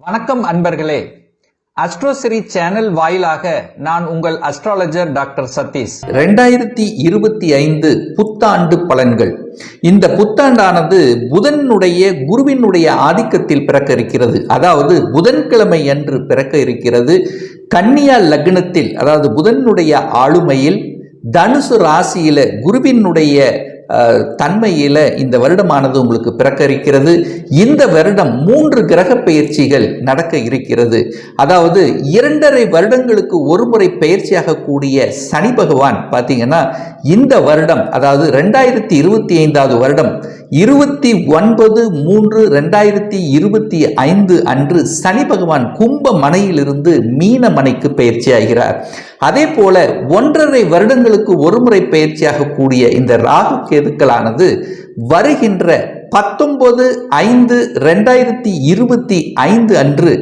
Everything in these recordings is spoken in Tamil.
வணக்கம் அன்பர்களே. அஸ்ட்ரோசிரி சேனல் வாயிலாக நான் உங்கள் அஸ்ட்ராலஜர் டாக்டர் சதீஷ். 2025 புத்தாண்டு பலன்கள். இந்த புத்தாண்டானது புதனுடைய குருவினுடைய ஆதிக்கத்தில் பிறக்க இருக்கிறது. அதாவது புதன்கிழமை அன்று பிறக்க இருக்கிறது. கன்னியா லக்னத்தில், அதாவது புதனுடைய ஆளுமையில் தனுசு ராசியில குருவினுடைய தன்மையில இந்த வருடமானது உங்களுக்கு பிறக்க இருக்கிறது. இந்த வருடம் 3 கிரக பெயர்ச்சிகள் நடக்க இருக்கிறது. அதாவது 2.5 வருடங்களுக்கு ஒரு முறை பெயர்ச்சியாக கூடிய சனி பகவான் பார்த்தீங்கன்னா இந்த வருடம், அதாவது 2025 வருடம் 29/3/2025 அன்று சனி பகவான் கும்ப மனையிலிருந்து மீன மனைக்கு பயிற்சி ஆகிறார். அதே போல 1.5 வருடங்களுக்கு ஒரு முறை பயிற்சியாக கூடிய இந்த ராகு கேதுக்களானது வருகின்ற 19/5/2025 அன்று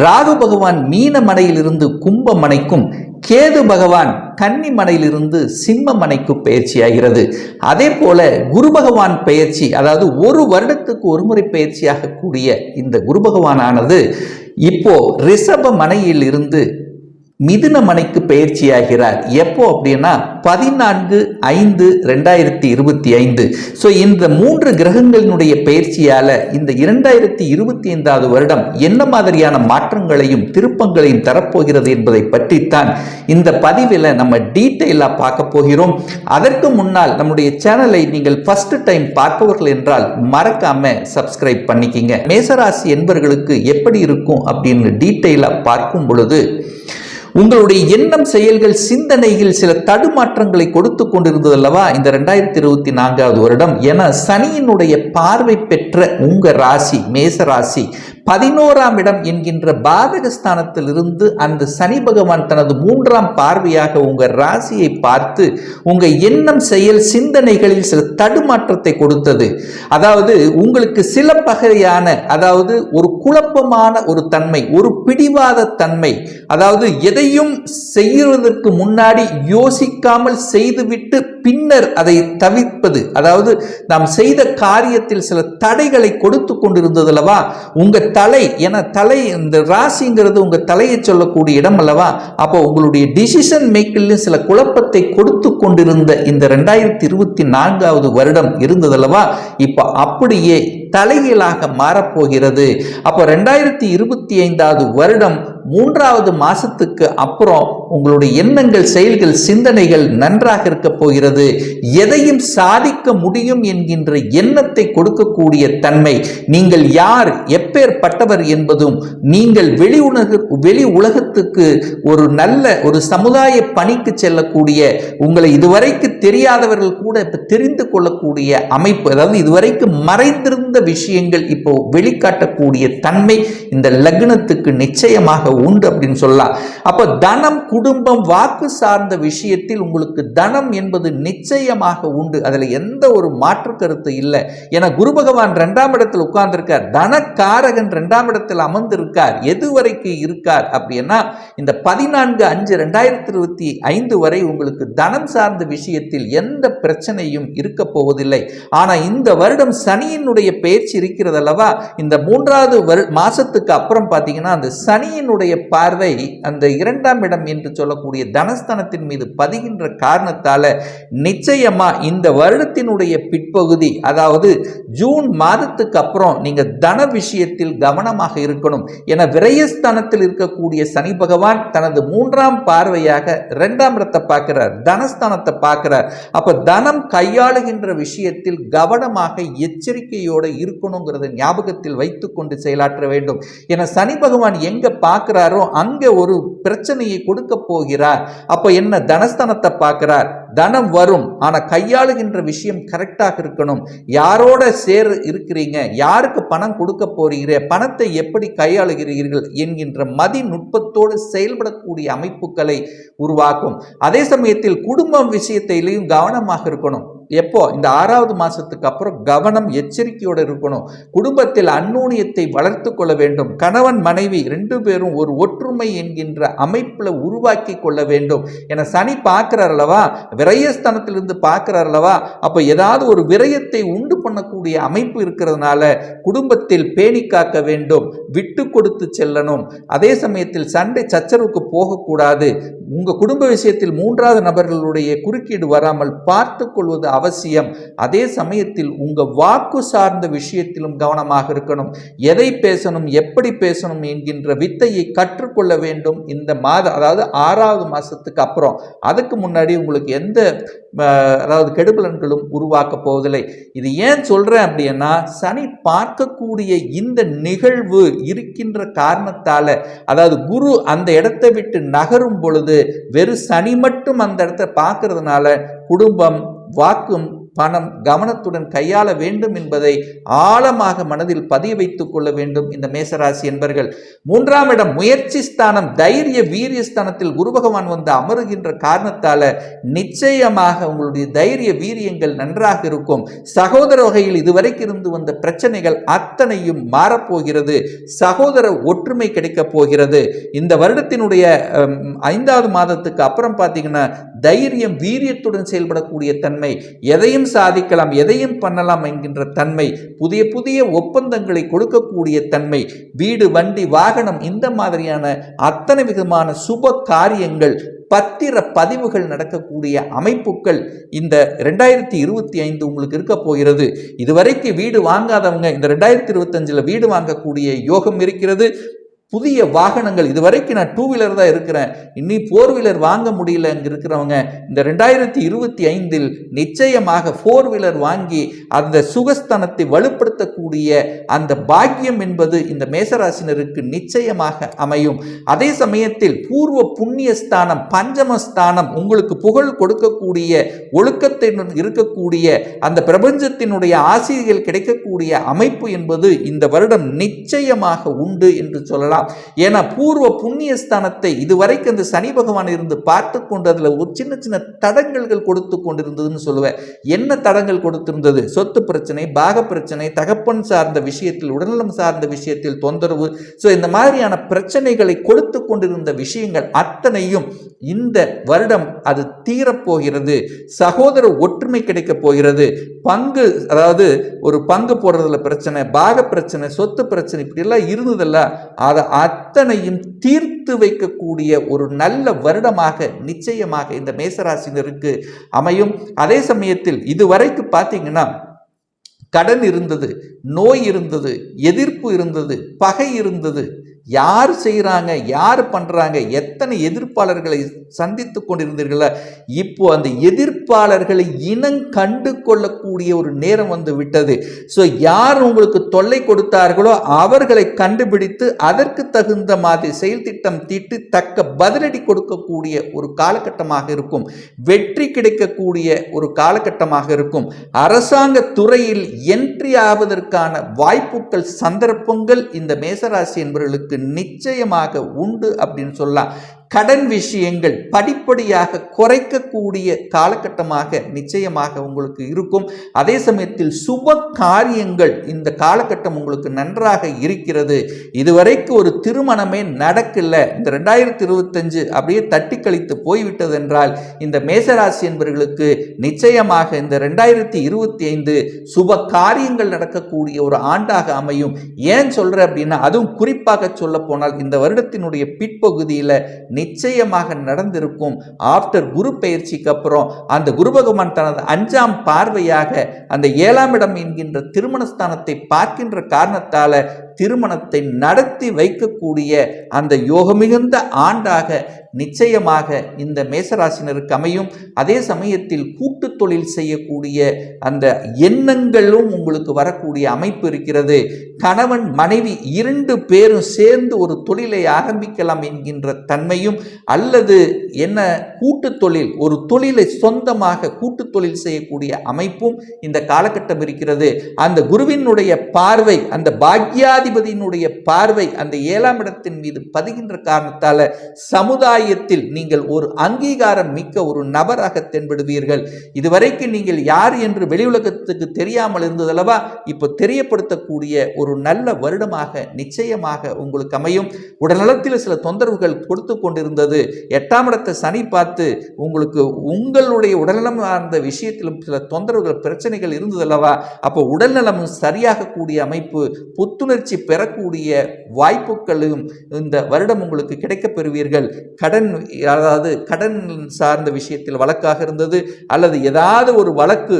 ராகு பகவான் மீன மனையிலிருந்து கும்ப மனைக்கும், கேது பகவான் கன்னி மனையிலிருந்து சிம்ம மனைக்கு பயிற்சியாகிறது. அதே போல குரு பகவான் பெயர்ச்சி, அதாவது ஒரு வருடத்துக்கு ஒரு முறை பயிற்சியாக கூடிய இந்த குரு பகவானானது இப்போ ரிஷப மனையில் இருந்து மிதுன மனைக்கு பயிற்சியாகிறார். எப்போ அப்படின்னா 14/5/2025. ஸோ இந்த 3 கிரகங்களினுடைய பயிற்சியால இந்த 2025 வருடம் என்ன மாதிரியான மாற்றங்களையும் திருப்பங்களையும் தரப்போகிறது என்பதை பற்றித்தான் இந்த பதிவில் நம்ம டீட்டெயிலாக பார்க்க போகிறோம். அதற்கு முன்னால் நம்முடைய சேனலை நீங்கள் ஃபர்ஸ்ட் டைம் பார்ப்பவர்கள் என்றால் மறக்காம சப்ஸ்கிரைப் பண்ணிக்கிங்க. மேசராசி என்பவர்களுக்கு எப்படி இருக்கும் அப்படின்னு டீட்டெயிலாக பார்க்கும் பொழுது உங்களுடைய எண்ணம், செயல்கள், சிந்தனைகள் சில தடுமாற்றங்களை கொடுத்து கொண்டிருந்தது அல்லவா இந்த 2024 வருடம். என சனியினுடைய பார்வை பெற்ற உங்க ராசி மேச ராசி 11ஆம் இடம் என்கின்ற பாதகஸ்தானத்திலிருந்து அந்த சனி பகவான் தனது 3ஆம் பார்வையாக உங்க ராசியை பார்த்து உங்க எண்ணம், செயல், சிந்தனைகளில் சில தடுமாற்றத்தை கொடுத்தது. அதாவது உங்களுக்கு சில வகையான, அதாவது ஒரு குழப்பமான ஒரு தன்மை, ஒரு பிடிவாத தன்மை, அதாவது எதையும் செய்வதற்கு முன்னாடி யோசிக்காமல் செய்துவிட்டு பின்னர் அதை தவிர்ப்பது, அதாவது நாம் செய்த காரியத்தில் சில தடைகளை கொடுத்து கொண்டிருந்தது அல்லவா உங்க தலை. என தலை, இந்த ராசிங்கிறது உங்க தலையை சொல்லக்கூடிய இடம் அல்லவா. அப்போ உங்களுடைய டிசிஷன் மேக்கிலும் சில குழப்பத்தை கொடுத்து கொண்டிருந்த இந்த 2024 வருடம் இருந்தது அல்லவா, இப்போ அப்படியே தலைகீழாக மாறப்போகிறது. அப்போ 2025 வருடம் 3வது மாசத்துக்கு அப்புறம் உங்களுடைய எண்ணங்கள், செயல்கள், சிந்தனைகள் நன்றாக இருக்க போகிறது. எதையும் சாதிக்க முடியும் என்கின்ற எண்ணத்தை கொடுக்கக்கூடிய தன்மை, நீங்கள் யார், எப்பேற்பட்டவர் என்பதும், நீங்கள் வெளி உலகத்துக்கு ஒரு நல்ல ஒரு சமுதாய பணிக்கு செல்லக்கூடிய, உங்களை இதுவரைக்கு தெரியாதவர்கள் கூட இப்ப தெரிந்து கொள்ளக்கூடிய அமைப்பு, அதாவது இதுவரைக்கும் மறைந்திருந்த விஷயங்கள் இப்போ வெளிக்காட்டக்கூடிய தன்மை இந்த லக்னத்துக்கு நிச்சயமாக உண்டு அப்படின்னு சொல்லலாம். அப்ப தனம், குடும்பம், வாக்கு சார்ந்த விஷயத்தில் உங்களுக்கு தனம் என்பது நிச்சயமாக உண்டு. அதுல எந்த ஒரு மாற்று கருத்து இல்லை. என குரு பகவான் 2ஆம் இடத்தில் உட்கார்ந்திருக்கார். தனக்காரகன் 2ஆம் இடத்தில் அமர்ந்திருக்கார். எதுவரைக்கு இருக்கார் அப்படின்னா இந்த 14/5/2025 வரை உங்களுக்கு தனம் சார்ந்த விஷயத்தில் எந்த பிரச்சனையும் இருக்க போவதில்லை. ஆனா இந்த வருடம் சனியினுடைய பயிற்சி இருக்கிறது அல்லவா, இந்த 3வது மாசத்துக்கு அப்புறம் பார்த்தீங்கன்னா அந்த சனியினுடைய பார்வை அந்த 2ஆம் இடம் என்று சொல்லக்கூடிய தனஸ்தானத்தின் மீது பதிகின்ற காரணத்தால நிச்சயமா இந்த வருடத்தினுடைய பிற்பகுதி, அதாவது ஜூன் மாதத்துக்கு அப்புறம் நீங்க தன விஷயத்தில் கவனமாக இருக்கணும். என விரயஸ்தானத்தில் இருக்கக்கூடிய சனி பகவான் தனது 3ஆம் பார்வையாக 2ஆம் இடத்தை பார்க்கிறார், தனஸ்தானத்தை பார்க்கிறார். அப்ப தனம் கையாளுகின்ற விஷயத்தில் கவனமாக எச்சரிக்கையோடு இருக்கணுங்கிறத ஞாபகத்தில் வைத்துக் கொண்டு செயலாற்ற வேண்டும். என சனி பகவான் எங்க பார்க்கிறாரோ அங்க ஒரு பிரச்சனையை கொடுக்க போகிறார். அப்ப என்ன, தனஸ்தானத்தை பார்க்கிறார். தனம் வரும், ஆனா கையாளுகின்ற விஷயம் கரெக்டாக இருக்கணும். யாரோட இருக்கிறீங்க, யாருக்கு பணம் கொடுக்க போறீங்க, பணத்தை எப்படி கையாளுகிறீர்கள் என்கின்ற மதி நுட்பத்தோடு செயல்படக்கூடிய அமைப்புகளை உருவாக்கும். அதே சமயத்தில் குடும்பம் விஷயத்திலையும் கவனமாக இருக்கணும். எப்போ, இந்த 6வது மாசத்துக்கு அப்புறம் கவனம், எச்சரிக்கையோடு இருக்கணும். குடும்பத்தில் அந்நூனியத்தை வளர்த்து கொள்ள வேண்டும். கணவன் மனைவி 2 பேரும் ஒரு ஒற்றுமை என்கின்ற அமைப்புல உருவாக்கி கொள்ள வேண்டும். என சனி பார்க்கிறார் அல்லவா, விரயஸ்தானத்திலிருந்து பார்க்கிறார் அல்லவா. அப்ப ஏதாவது ஒரு விரயத்தை உண்டு பண்ணக்கூடிய அமைப்பு இருக்கிறதுனால குடும்பத்தில் பேணி காக்க வேண்டும், விட்டு கொடுத்து செல்லணும். அதே சமயத்தில் சண்டை சச்சரவுக்கு போகக்கூடாது. உங்க குடும்ப விஷயத்தில் மூன்றாவது நபர்களுடைய குறுக்கீடு வராமல் பார்த்து கொள்வது அவசியம். அதே சமயத்தில் உங்க வாக்கு சார்ந்த விஷயத்திலும் கவனமாக இருக்கணும். எதை பேசணும், எப்படி பேசணும் என்கின்ற வித்தையை கற்றுக்கொள்ள வேண்டும் இந்த மாதம், அதாவது 6வது மாசத்துக்கு அப்புறம். அதுக்கு முன்னாடி உங்களுக்கு எந்த அதாவது கெடுபலன்களும் உருவாக்க போவதில்லை. இது ஏன் சொல்றேன் அப்படின்னா, சனி பார்க்கக்கூடிய இந்த நிகழ்வு இருக்கின்ற காரணத்தால, அதாவது குரு அந்த இடத்தை விட்டு நகரும் பொழுது வெறும் சனி மட்டும் அந்த இடத்தை பார்க்கறதுனால குடும்பம், வாக்கும், பணம் கவனத்துடன் கையாள வேண்டும் என்பதை ஆழமாக மனதில் பதிய வைத்துக் கொள்ள வேண்டும் இந்த மேசராசி என்பர்கள். 3ஆம் இடம் முயற்சி ஸ்தானம், தைரிய வீரிய ஸ்தானத்தில் குரு பகவான் வந்து அமருகின்ற காரணத்தால நிச்சயமாக உங்களுடைய தைரிய வீரியங்கள் நன்றாக இருக்கும். சகோதர வகையில் இதுவரைக்கும் இருந்து வந்த பிரச்சனைகள் அத்தனையும் மாறப்போகிறது. சகோதர ஒற்றுமை கிடைக்கப் போகிறது. இந்த வருடத்தினுடைய 5வது மாதத்துக்கு அப்புறம் பார்த்தீங்கன்னா தைரியம் வீரியத்துடன் செயல்படக்கூடிய தன்மை, எதையும் சாதிக்கலாம், எதையும் பண்ணலாம் என்கின்ற தன்மை, புதிய புதிய ஒப்பந்தங்களை கொடுக்கக்கூடிய தன்மை, வீடு, வண்டி, வாகனம் இந்த மாதிரியான அத்தனை விதமான சுப காரியங்கள், பத்திர பதிவுகள் நடக்கக்கூடிய அமைப்புகள் இந்த 2025 உங்களுக்கு இருக்க போகிறது. இதுவரைக்கும் வீடு வாங்காதவங்க இந்த 2025 வீடு வாங்கக்கூடிய யோகம் இருக்கிறது. புதிய வாகனங்கள், இதுவரைக்கும் நான் 2 வீலர் தான் இருக்கிறேன், இன்னி 4 வீலர் வாங்க முடியல இருக்கிறவங்க இந்த 2025 நிச்சயமாக 4 வீலர் வாங்கி அந்த சுகஸ்தானத்தை வலுப்படுத்தக்கூடிய அந்த பாக்கியம் என்பது இந்த மேசராசினருக்கு நிச்சயமாக அமையும். அதே சமயத்தில் பூர்வ புண்ணிய ஸ்தானம், பஞ்சமஸ்தானம், உங்களுக்கு புகழ் கொடுக்கக்கூடிய, ஒழுக்கத்துடன் இருக்கக்கூடிய, அந்த பிரபஞ்சத்தினுடைய ஆசிரியர்கள் கிடைக்கக்கூடிய அமைப்பு என்பது இந்த வருடம் நிச்சயமாக உண்டு என்று சொல்லலாம். ஏன்னா பூர்வ புண்ணிய ஸ்தானத்தை இதுவரைக்கும் அந்த சனி பகவான் இருந்து பார்த்து கொண்டு அதுல ஒரு சின்ன சின்ன தடங்கல்கள் கொடுத்து கொண்டிருந்ததுன்னு சொல்லுவேன். என்ன தடங்கள் கொடுத்திருந்தது? சொத்து பிரச்சனை, பாக பிரச்சனை, தகப்பன் சார்ந்த விஷயத்தில், உடல்நலம் சார்ந்த விஷயத்தில் தொந்தரவு, இந்த மாதிரியான பிரச்சனைகளை கொடுத்து கொண்டிருந்த விஷயங்கள் அத்தனையும் இந்த வருடம் அது தீரப்போகிறது. சகோதர ஒற்றுமை கிடைக்கப் போகிறது. பங்கு, அதாவது ஒரு பங்கு போடுறதுல பிரச்சனை, பாக பிரச்சனை, சொத்து பிரச்சனை இப்படி எல்லாம் இருந்ததல்ல, அதை அத்தனையும் தீர்த்து வைக்கக்கூடிய ஒரு நல்ல வருடமாக நிச்சயமாக இந்த மேசராசினருக்கு அமையும். அதே சமயத்தில் இதுவரைக்கும் பார்த்தீங்கன்னா கடன் இருந்தது, நோய் இருந்தது, எதிர்ப்பு இருந்தது, பகை இருந்தது. யார் செய்கிறாங்க, யார் பண்ணுறாங்க, எத்தனை எதிர்ப்பாளர்களை சந்தித்து கொண்டிருந்தீர்கள, இப்போ அந்த எதிர்ப்பாளர்களை இனம் கண்டு கொள்ளக்கூடிய ஒரு நேரம் வந்து விட்டது. யார் உங்களுக்கு தொல்லை கொடுத்தார்களோ அவர்களை கண்டுபிடித்து அதற்கு தகுந்த மாதிரி செயல் திட்டம் தீட்டு தக்க பதிலடி கொடுக்கக்கூடிய ஒரு காலகட்டமாக இருக்கும். வெற்றி கிடைக்கக்கூடிய ஒரு காலகட்டமாக இருக்கும். அரசாங்க துறையில் என்ட்ரி ஆவதற்கான வாய்ப்புகள், சந்தர்ப்பங்கள் இந்த மேசராசி என்பவர்களுக்கு நிச்சயமாக உண்டு அப்படின்னு சொல்லலாம். கடன் விஷயங்கள் படிப்படியாக குறைக்கக்கூடிய காலகட்டமாக நிச்சயமாக உங்களுக்கு இருக்கும். அதே சமயத்தில் சுப காரியங்கள் இந்த காலகட்டம் உங்களுக்கு நன்றாக இருக்கிறது. இதுவரைக்கும் ஒரு திருமணமே நடக்கல, இந்த 2025 அப்படியே தட்டி கழித்து போய்விட்டது என்றால் இந்த மேசராசி என்பவர்களுக்கு நிச்சயமாக இந்த 2025 சுப காரியங்கள் நடக்கக்கூடிய ஒரு ஆண்டாக அமையும். ஏன் சொல்றேன் அப்படின்னா, அதுவும் குறிப்பாக சொல்ல போனால் இந்த வருடத்தினுடைய பிற்பகுதியில் நிச்சயமாக நடந்திருக்கும். ஆஃப்டர் குரு பயிற்சிக்கு அப்புறம் அந்த குரு பகவான் தனது 5ஆம் பார்வையாக அந்த 7ஆம் இடம் என்கின்ற திருமணஸ்தானத்தை பார்க்கின்ற காரணத்தால திருமணத்தை நடத்தி வைக்கக்கூடிய அந்த யோகமிகுந்த ஆண்டாக நிச்சயமாக இந்த மேசராசினருக்கு அமையும். அதே சமயத்தில் கூட்டு தொழில் செய்யக்கூடிய அந்த எண்ணங்களும் உங்களுக்கு வரக்கூடிய அமைப்பு இருக்கிறது. கணவன் மனைவி 2 பேரும் சேர்ந்து ஒரு தொழிலை ஆரம்பிக்கலாம் என்கின்ற தன்மையும், அல்லது என்ன கூட்டு தொழில், ஒரு தொழிலை சொந்தமாக கூட்டு தொழில் செய்யக்கூடிய அமைப்பும் இந்த காலகட்டம் இருக்கிறது. அந்த குருவினுடைய பார்வை, அந்த பாக்யாதிபதியினுடைய பார்வை அந்த 7ஆம் இடத்தின் மீது பதிகின்ற காரணத்தால சமுதாயத்தில் நீங்கள் ஒரு அங்கீகாரம் மிக்க ஒரு நபராக தென்படுவீர்கள். இதுவரைக்கும் நீங்கள் யார் என்று வெளி உலகத்துக்கு தெரியாமல் இருந்ததல்லவா, இப்போ தெரியப்படுத்தக்கூடிய ஒரு நல்ல வருடமாக நிச்சயமாக உங்களுக்கு அமையும். உடல்நலத்தில் சில தொந்தரவுகள் கொடுத்து கொண்டிருந்தது. 8ஆம் இடத்தை சனி பார்த்து பார்த்து உங்களுக்கு உங்களுடைய உடல்நலம் சார்ந்த விஷயத்திலும் சில தொந்தரவுகள் பிரச்சனைகள் இருந்ததல்லவா, அப்போ உடல்நலமும் சரியாக கூடிய அமைப்பு, புத்துணர்ச்சி பெறக்கூடிய வாய்ப்புகளும் இந்த வருடம் உங்களுக்கு கிடைக்கப் பெறுவீர்கள். அதாவது கடன் சார்ந்த விஷயத்தில் வழக்காக இருந்தது அல்லது ஏதாவது ஒரு வழக்கு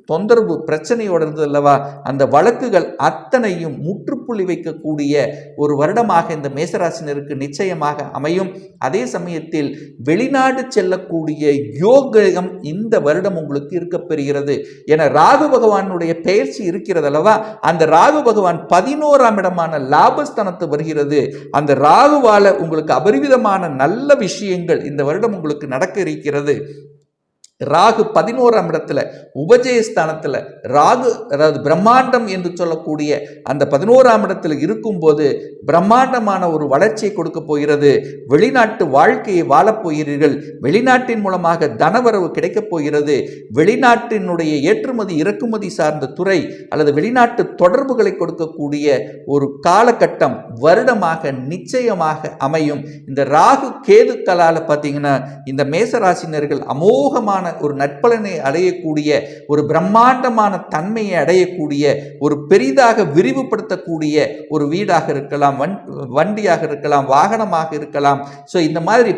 தொந்தரவு பிரச்சனையோடு இருந்தது அல்லவா, அந்த வழக்குகள் அத்தனையும் முற்றுப்புள்ளி வைக்கக்கூடிய ஒரு வருடமாக இந்த மேசராசினருக்கு நிச்சயமாக அமையும். அதே சமயத்தில் வெளிநாடு செல்லக்கூடிய யோகம் இந்த வருடம் உங்களுக்கு இருக்கப்பெறுகிறது. என ராகு பகவானுடைய பெயர்ச்சி இருக்கிறது அல்லவா, அந்த ராகு பகவான் 11ஆம் இடமான லாபஸ்தானத்து வருகிறது. அந்த ராகுவால உங்களுக்கு அபரிவிதமான நல்ல விஷயங்கள் இந்த வருடம் உங்களுக்கு நடக்க இருக்கிறது. ராகு 11ஆம் இடத்துல உபஜயஸ்தானத்தில் ராகு, அதாவது பிரம்மாண்டம் என்று சொல்லக்கூடிய அந்த 11ஆம் இடத்துல இருக்கும்போது பிரம்மாண்டமான ஒரு வளர்ச்சியை கொடுக்க போகிறது. வெளிநாட்டு வாழ்க்கையை வாழப்போகிறீர்கள். வெளிநாட்டின் மூலமாக தனவரவு கிடைக்கப் போகிறது. வெளிநாட்டினுடைய ஏற்றுமதி இறக்குமதி சார்ந்த துறை அல்லது வெளிநாட்டு தொடர்புகளை கொடுக்கக்கூடிய ஒரு காலகட்டம் வருடமாக நிச்சயமாக அமையும். இந்த ராகு கேதுக்களால் பார்த்தீங்கன்னா இந்த மேசராசினர்கள் அமோகமான ஒரு நற்பலனை அடையக்கூடிய, ஒரு பிரம்மாண்டமான தன்மையை அடையக்கூடிய, ஒரு பெரிதாக விரிவுபடுத்தக்கூடிய ஒரு வீடாக இருக்கலாம், வண்டியாக இருக்கலாம், வாகனமாக இருக்கலாம். ஸோ இந்த மாதிரி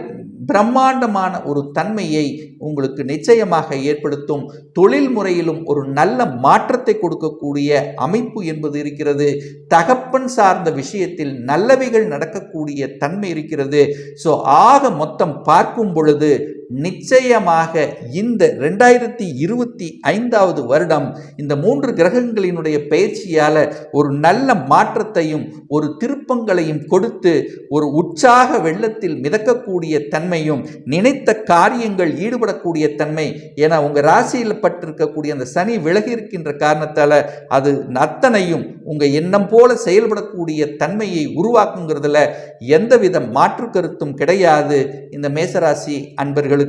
பிரம்மாண்டமான ஒரு தன்மையை உங்களுக்கு நிச்சயமாக ஏற்படுத்தும். தொழில் முறையிலும் ஒரு நல்ல மாற்றத்தை கொடுக்கக்கூடிய அமைப்பு என்பது இருக்கிறது. தகப்பன் சார்ந்த விஷயத்தில் நல்லவைகள் நடக்கக்கூடிய தன்மை இருக்கிறது. ஸோ ஆக மொத்தம் பார்க்கும் பொழுது நிச்சயமாக இந்த 2025வது வருடம் இந்த 3 கிரகங்களினுடைய பயிற்சியால ஒரு நல்ல மாற்றத்தையும் ஒரு திருப்பங்களையும் கொடுத்து ஒரு உற்சாக வெள்ளத்தில் மிதக்கக்கூடிய தன்மையும், நினைத்த காரியங்கள் ஈடுபடக்கூடிய தன்மை. ஏன்னா உங்க ராசியில் பட்டிருக்கக்கூடிய அந்த சனி விலகி இருக்கின்ற காரணத்தால அது அத்தனையும் உங்க எண்ணம் போல செயல்படக்கூடிய தன்மையை உருவாக்குங்கிறதுல எந்தவித மாற்று கருத்தும் கிடையாது இந்த மேசராசி அன்பர்களுக்கு.